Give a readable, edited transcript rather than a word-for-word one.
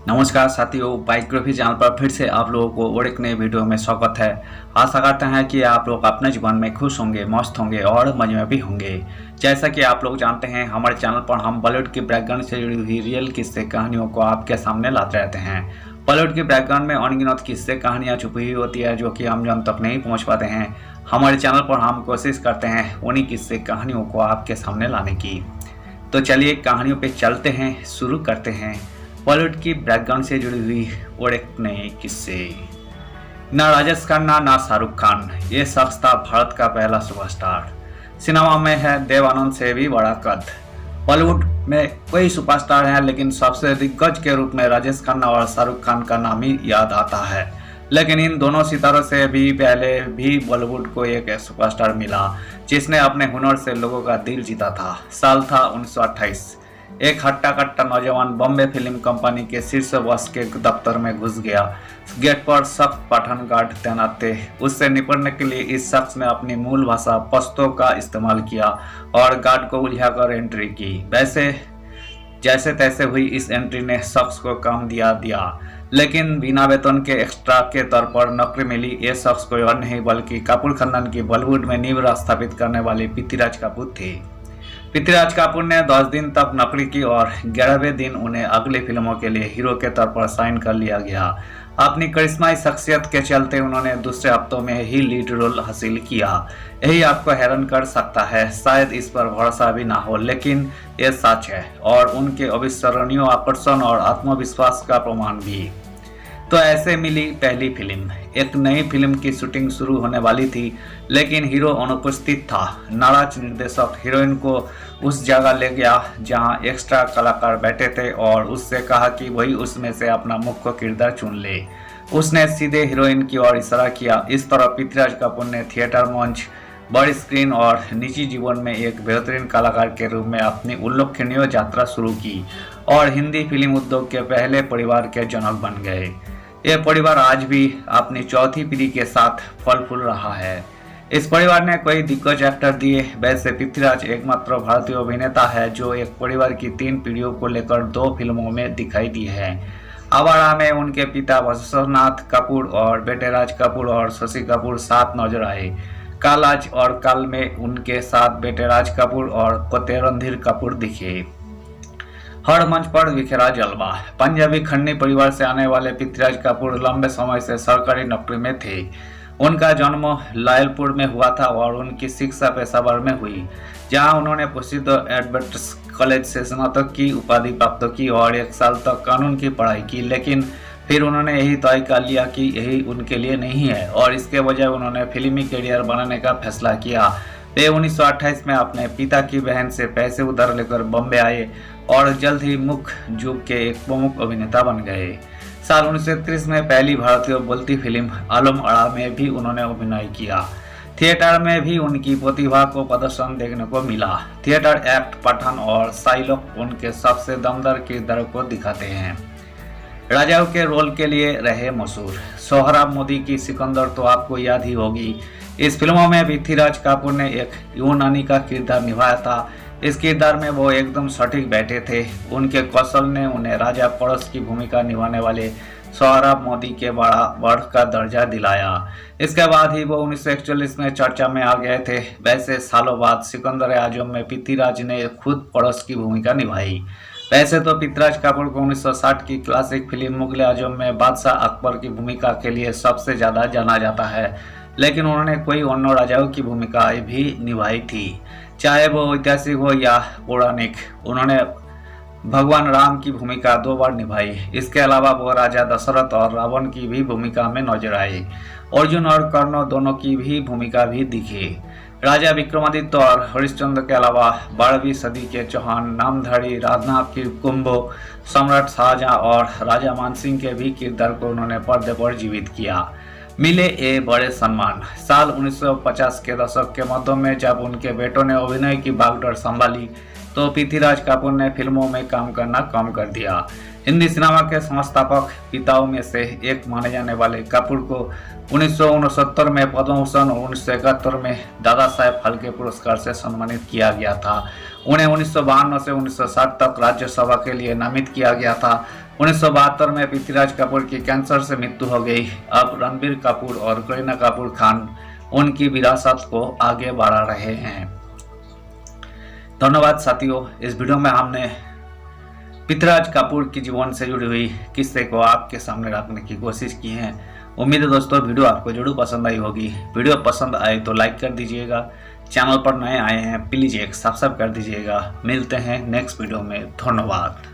नमस्कार साथियों, biography channel पर फिर से आप लोगों को और एक नए वीडियो में स्वागत है। आशा करते हैं कि आप लोग अपने जीवन में खुश होंगे, मस्त होंगे और मजे में भी होंगे। जैसा कि आप लोग जानते हैं, हमारे चैनल पर हम बॉलीवुड की बैकग्राउंड से जुड़ी हुई रियल किस्से कहानियों को आपके सामने लाते रहते हैं। बॉलीवुड की बैकग्राउंड में अनगिनत किस्से कहानियाँ छुपी हुई होती है जो कि हम जन तक नहीं पहुँच पाते हैं। हमारे चैनल पर हम कोशिश करते हैं उन्हीं किस्से कहानियों को आपके सामने लाने की। तो चलिए कहानियों पे चलते हैं, शुरू करते हैं बॉलीवुड की बैकग्राउंड से जुड़ी हुई और एक नए किस्से। ना राजेश खन्ना ना शाहरुख खान, ये शख्स था भारत का पहला सुपरस्टार। सिनेमा में है देव आनंद से भी बड़ा कद। बॉलीवुड में कई सुपरस्टार हैं, लेकिन सबसे दिग्गज के रूप में राजेश खन्ना और शाहरुख खान का नाम ही याद आता है। लेकिन इन दोनों सितारों से भी पहले भी बॉलीवुड को एक सुपरस्टार मिला जिसने अपने हुनर से लोगों का दिल जीता था। साल था 1928। एक हट्टा कट्टा नौजवान बॉम्बे फिल्म कंपनी के शीर्ष बॉस के दफ्तर में घुस गया। गेट पर सख्त पठान गार्ड तैनात थे। उससे निपटने के लिए इस शख्स ने अपनी मूल भाषा पश्तो का इस्तेमाल किया और गार्ड को उलझाकर एंट्री की। वैसे जैसे तैसे हुई इस एंट्री ने शख्स को काम दिया, लेकिन बिना वेतन के एक्स्ट्रा के तौर पर नौकरी मिली। ये शख्स कोई और नहीं बल्कि कपूर खानदान की बॉलीवुड में नींव स्थापित करने वाली पृथ्वीराज कपूर थे। पृथ्वीराज कपूर ने 10 दिन तक नौकरी की और 11वें दिन उन्हें अगली फिल्मों के लिए हीरो के तौर पर साइन कर लिया गया। अपनी करिश्माई शख्सियत के चलते उन्होंने दूसरे हफ्तों में ही लीड रोल हासिल किया। यही आपको हैरान कर सकता है, शायद इस पर भरोसा भी ना हो, लेकिन ये सच है और उनके अविस्मरणीय आकर्षण और आत्मविश्वास का प्रमाण भी। तो ऐसे मिली पहली फिल्म। एक नई फिल्म की शूटिंग शुरू होने वाली थी, लेकिन हीरो अनुपस्थित था। नाराज निर्देशक हीरोइन को उस जगह ले गया जहां एक्स्ट्रा कलाकार बैठे थे और उससे कहा कि वही उसमें से अपना मुख्य किरदार चुन ले। उसने सीधे हीरोइन की ओर इशारा किया। इस तरह पृथ्वीराज कपूर ने थिएटर मंच, बड़ी स्क्रीन और निजी जीवन में एक बेहतरीन कलाकार के रूप में अपनी उल्लेखनीय यात्रा शुरू की और हिंदी फिल्म उद्योग के पहले परिवार के जनक बन गए। यह परिवार आज भी अपनी चौथी पीढ़ी के साथ फल फूल रहा है। इस परिवार ने कई दिग्गज एक्टर दिए। वैसे पृथ्वीराज एकमात्र भारतीय अभिनेता है जो एक परिवार की 3 पीढ़ियों को लेकर 2 फिल्मों में दिखाई दी है। आवारा में उनके पिता वशिष्ठनाथ कपूर और बेटे राज कपूर और शशि कपूर साथ नजर आए। कालाज और काल में उनके साथ बेटे राज कपूर और पोते रणधीर कपूर दिखे। हर मंच पर बिखरा जलवा। पंजाबी खन्नी परिवार से आने वाले पृथ्वीराज कपूर लंबे समय से सरकारी नौकरी में थे। उनका जन्म लायलपुर में हुआ था और उनकी शिक्षा पेशावर में हुई, जहां उन्होंने प्रसिद्ध एडवर्ट्स कॉलेज से स्नातक की उपाधि प्राप्त की और 1 साल तक कानून की पढ़ाई की। लेकिन फिर उन्होंने यही तय कर लिया कि यही उनके लिए नहीं है और इसके बजाय उन्होंने फिल्मी करियर बनाने का फैसला किया। वे 1928 में अपने पिता की बहन से पैसे उधार लेकर बॉम्बे आए और जल्द ही मुख्य युग के एक प्रमुख अभिनेता बन गए। साल 1930 में पहली भारतीय बोलती फिल्म आलम आरा में भी उन्होंने अभिनय किया। थिएटर में भी उनकी प्रतिभा को प्रदर्शन देखने को मिला। थिएटर एक्ट, पठान और साइलोक उनके सबसे दमदार किरदारों को दिखाते हैं। राजाओं के रोल के लिए रहे मशहूर। सोहराब मोदी की सिकंदर तो आपको याद ही होगी। इस फिल्मों में पृथ्वीराज कपूर ने एक यूनानी का किरदार निभाया था। इस किरदार में वो एकदम सटीक बैठे थे। उनके कौशल ने उन्हें राजा पड़ोस की भूमिका निभाने वाले सोहराब मोदी के बड़ा बढ़ का दर्जा दिलाया। इसके बाद ही वो 1941 में चर्चा में आ गए थे। वैसे सालों बाद सिकंदर आजम में पृथ्वीराज ने खुद पड़ोस की भूमिका निभाई। वैसे तो पृथ्वीराज कपूर को 1960 की क्लासिक फिल्म मुगल आजम में बादशाह अकबर की भूमिका के लिए सबसे ज्यादा जाना जाता है, लेकिन उन्होंने कई अन्य राजाओं की भूमिकाएं भी निभाई थी, चाहे वो ऐतिहासिक हो या पौराणिक। उन्होंने भगवान राम की भूमिका 2 बार निभाई। इसके अलावा वो राजा दशरथ और रावण की भी भूमिका में नजर आए। अर्जुन और कर्ण दोनों की भी भूमिका भी दिखी। राजा विक्रमादित्य और हरिश्चंद्र के अलावा 12वीं सदी के चौहान, नामधारी राणा की कुंभो, सम्राट शाहजहां और राजा मानसिंह के भी किरदार को उन्होंने पर्दे पर जीवित किया। मिले ये बड़े सम्मान। साल 1950 के दशक के मध्य में जब उनके बेटों ने अभिनय की बागडोर संभाली तो पृथ्वीराज कपूर ने फिल्मों में काम करना कम कर दिया। हिंदी सिनेमा के संस्थापक पिताओं में से एक माने जाने वाले कपूर को 1969 में पद्म भूषण और 1971 में दादा साहेब फाल्के पुरस्कार से सम्मानित किया गया था। उन्हें 1952 से 1960 तक राज्यसभा के लिए नामित किया गया था। 1972 में पृथ्वीराज कपूर की कैंसर से मृत्यु हो गई। अब रणबीर कपूर और करीना कपूर खान उनकी विरासत को आगे बढ़ा रहे हैं। धन्यवाद साथियों, इस वीडियो में हमने पृथ्वीराज कपूर की जीवन से जुड़ी हुई किस्से को आपके सामने रखने की कोशिश की है। उम्मीद है दोस्तों वीडियो आपको जरूर पसंद आई होगी। वीडियो पसंद आए तो लाइक कर दीजिएगा। चैनल पर नए आए हैं प्लीज एक सब्सक्राइब कर दीजिएगा। मिलते हैं नेक्स्ट वीडियो में। धन्यवाद।